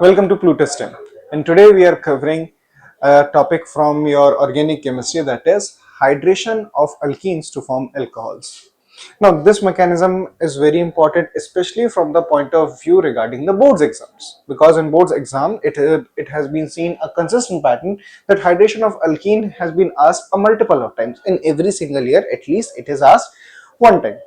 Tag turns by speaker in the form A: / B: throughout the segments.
A: Welcome to Plutus STEM, and today we are covering a topic from your organic chemistry, that is hydration of alkenes to form alcohols. Now this mechanism is very important, especially from the point of view regarding the boards exams, because in boards exam it has been seen a consistent pattern that hydration of alkene has been asked a multiple of times in every single year. At least it is asked one time.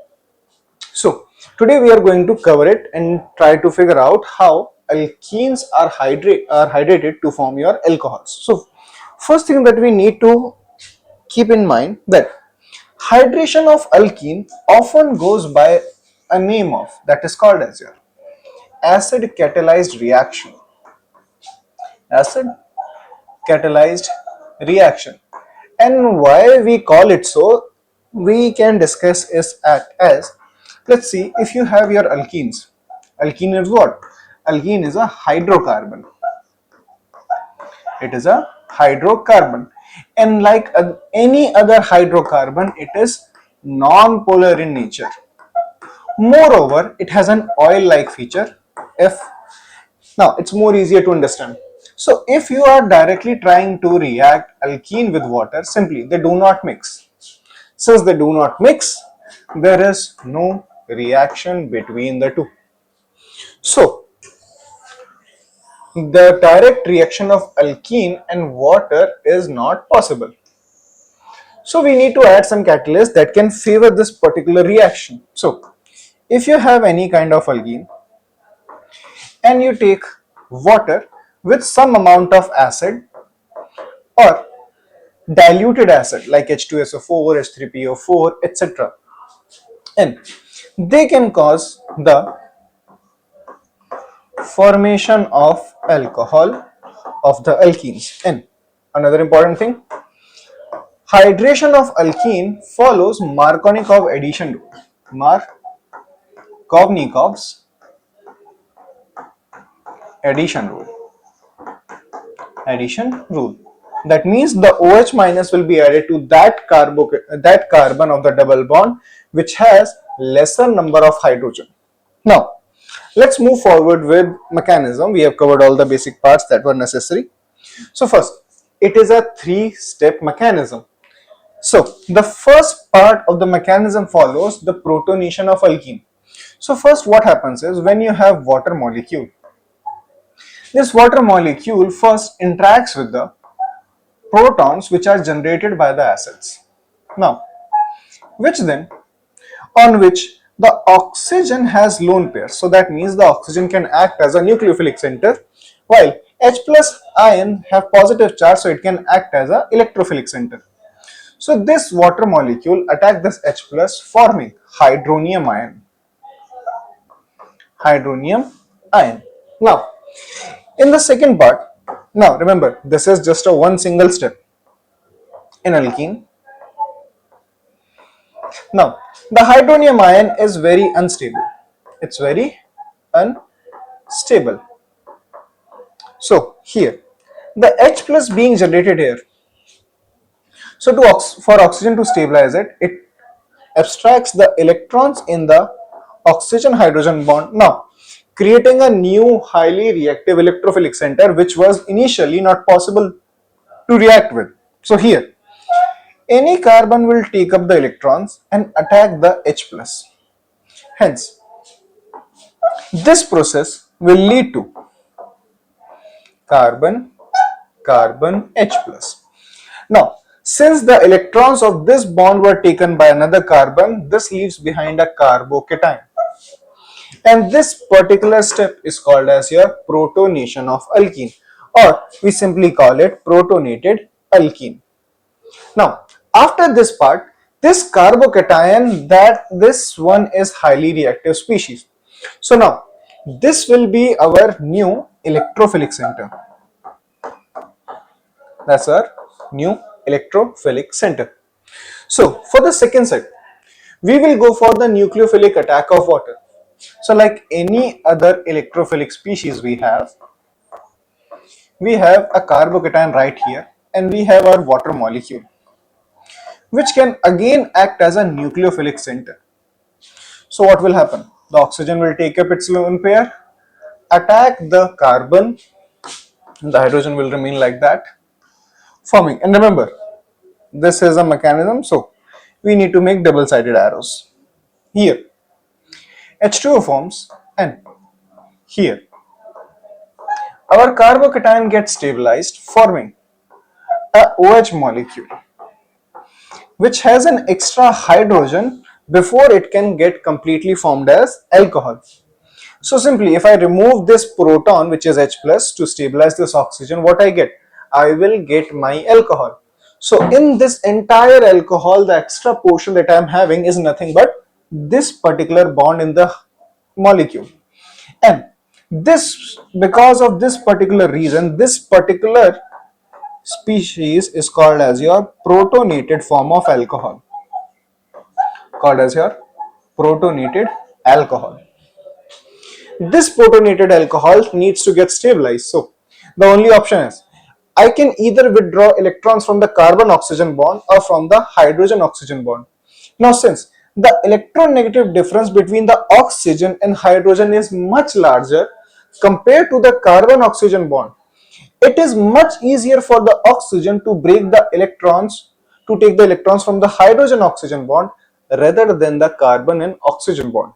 A: So today we are going to cover it and try to figure out how alkenes are hydrated to form your alcohols. So first thing that we need to keep in mind that hydration of alkene often goes by a name of that is called as your acid catalyzed reaction. Acid catalyzed reaction. And why we call it so, we can discuss is as, let's see, if you have your alkenes. Alkene is what? Alkene is a hydrocarbon. It is a hydrocarbon, and like any other hydrocarbon, it is non-polar in nature. Moreover, it has an oil-like feature. If Now it's more easier to understand. So if you are directly trying to react alkene with water, simply they do not mix. Since they do not mix, there is no reaction between the two. So the direct reaction of alkene and water is not possible. So we need to add some catalyst that can favor this particular reaction. So if you have any kind of alkene and you take water with some amount of acid or diluted acid like H₂SO₄, H3PO4, etc., and they can cause the formation of alcohol of the alkenes. And another important thing, hydration of alkene follows Markovnikov addition rule. Markovnikov's addition rule. Addition rule. That means the OH minus will be added to that carbon of the double bond which has lesser number of hydrogen. Now, let's move forward with mechanism. We have covered all the basic parts that were necessary. So first, it is a three-step mechanism. So the first part of the mechanism follows the protonation of alkene. So first what happens is, when you have water molecule, this water molecule first interacts with the protons which are generated by the acids. Now, on which the oxygen has lone pair. So that means the oxygen can act as a nucleophilic center, while H plus ion have positive charge, so it can act as a electrophilic center. So this water molecule attack this H plus, forming hydronium ion. Hydronium ion. Now, in the second part, now remember, this is just a one single step in alkene. Now, the hydronium ion is very unstable. It's very unstable. So here, the H plus being generated here. So for oxygen to stabilize it, it abstracts the electrons in the oxygen hydrogen bond, now creating a new highly reactive electrophilic center which was initially not possible to react with. So here, any carbon will take up the electrons and attack the H plus. Hence, this process will lead to carbon H plus. Now, since the electrons of this bond were taken by another carbon, this leaves behind a carbocation. And this particular step is called as your protonation of alkene, or we simply call it protonated alkene. Now, after this part, this carbocation, that this one is highly reactive species. So now, this will be our new electrophilic center. That's our new electrophilic center. So for the second set, we will go for the nucleophilic attack of water. So like any other electrophilic species, we have a carbocation right here, and we have our water molecule which can again act as a nucleophilic center. So what will happen? The oxygen will take up its lone pair attack the carbon, the hydrogen will remain like that, forming. And remember, this is a mechanism, so we need to make double-sided arrows. Here, H₂O forms, and here, our carbocation gets stabilized, forming a OH molecule, which has an extra hydrogen before it can get completely formed as alcohol. So simply, if I remove this proton, which is H plus, to stabilize this oxygen, what I get? I will get my alcohol. So in this entire alcohol, the extra portion that I am having is nothing but this particular bond in the molecule. And this, because of this particular reason, this particular species is called as your protonated form of alcohol, called as your protonated alcohol. This protonated alcohol needs to get stabilized. So the only option is I can either withdraw electrons from the carbon oxygen bond or from the hydrogen oxygen bond. Now since the electronegative difference between the oxygen and hydrogen is much larger compared to the carbon oxygen bond, it is much easier for the oxygen to break the electrons, to take the electrons from the hydrogen oxygen bond rather than the carbon and oxygen bond.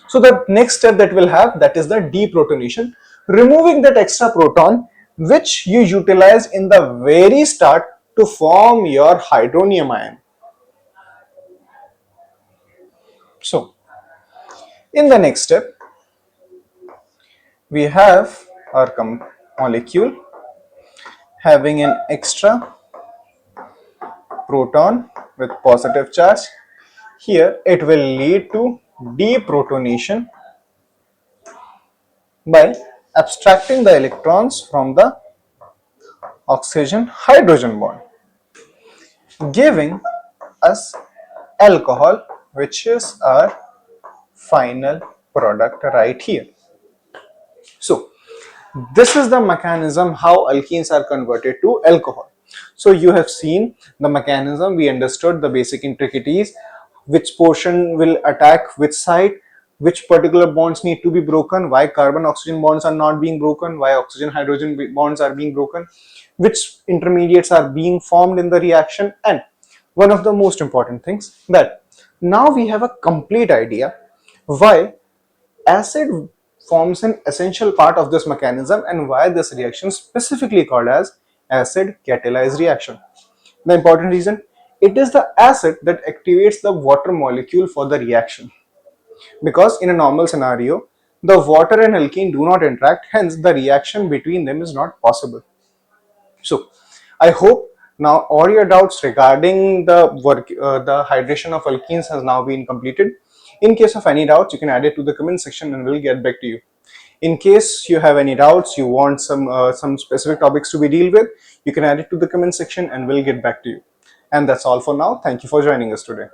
A: So the next step that we'll have, that is the deprotonation, removing that extra proton which you utilize in the very start to form your hydronium ion. So in the next step, we have our molecule having an extra proton with positive charge. Here it will lead to deprotonation by abstracting the electrons from the oxygen hydrogen bond, giving us alcohol, which is our final product right here. So this is the mechanism how alkenes are converted to alcohol. So you have seen the mechanism, we understood the basic intricacies, which portion will attack which side, which particular bonds need to be broken, why carbon oxygen bonds are not being broken, why oxygen hydrogen bonds are being broken, which intermediates are being formed in the reaction, and one of the most important things, that now we have a complete idea why acid forms an essential part of this mechanism and why this reaction is specifically called as acid catalyzed reaction. The important reason, it is the acid that activates the water molecule for the reaction, because in a normal scenario the water and alkene do not interact, hence the reaction between them is not possible. So I hope now all your doubts regarding the hydration of alkenes has now been completed. In case of any doubts, you can add it to the comment section and we'll get back to you. In case you have any doubts, you want some specific topics to be dealt with, you can add it to the comment section and we'll get back to you. And that's all for now. Thank you for joining us today.